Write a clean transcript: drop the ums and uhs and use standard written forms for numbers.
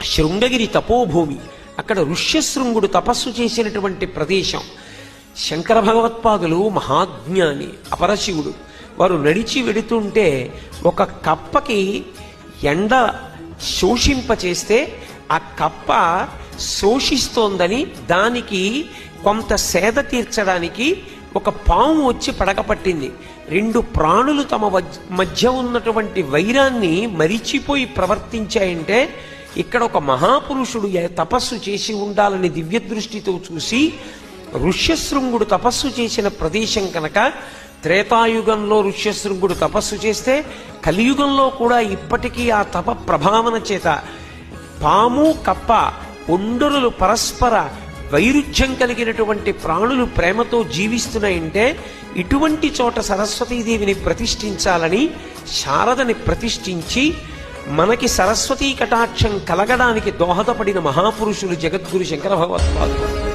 శృంగగిరి తపోభూమి, అక్కడ ఋష్యశృంగుడు తపస్సు చేసినటువంటి ప్రదేశం. శంకర భగవత్పాదులు మహాజ్ఞాని, అపరశివుడు. వారు నడిచి వెడుతుంటే ఒక కప్పకి ఎండ శోషింపచేస్తే ఆ కప్ప శోషిస్తోందని దానికి కొంత సేద తీర్చడానికి ఒక పాము వచ్చి పడకపట్టింది. రెండు ప్రాణులు తమ మధ్య ఉన్నటువంటి వైరాన్ని మరిచిపోయి ప్రవర్తించాయంటే ఇక్కడ ఒక మహాపురుషుడు తపస్సు చేసి ఉండాలని దివ్య దృష్టితో చూసి, ఋష్యశృంగుడు తపస్సు చేసిన ప్రదేశం కనుక త్రేతాయుగంలో ఋష్యశృంగుడు తపస్సు చేస్తే కలియుగంలో కూడా ఇప్పటికీ ఆ తప ప్రభావన చేత పాము కప్ప ఒండరులు పరస్పర వైరుధ్యం కలిగినటువంటి ప్రాణులు ప్రేమతో జీవిస్తున్నాయంటే ఇటువంటి చోట సరస్వతీదేవిని ప్రతిష్ఠించాలని శారదని ప్రతిష్ఠించి మనకి సరస్వతీ కటాక్షం కలగడానికి దోహదపడిన మహాపురుషులు జగద్గురు శంకర భగవత్పాదులు.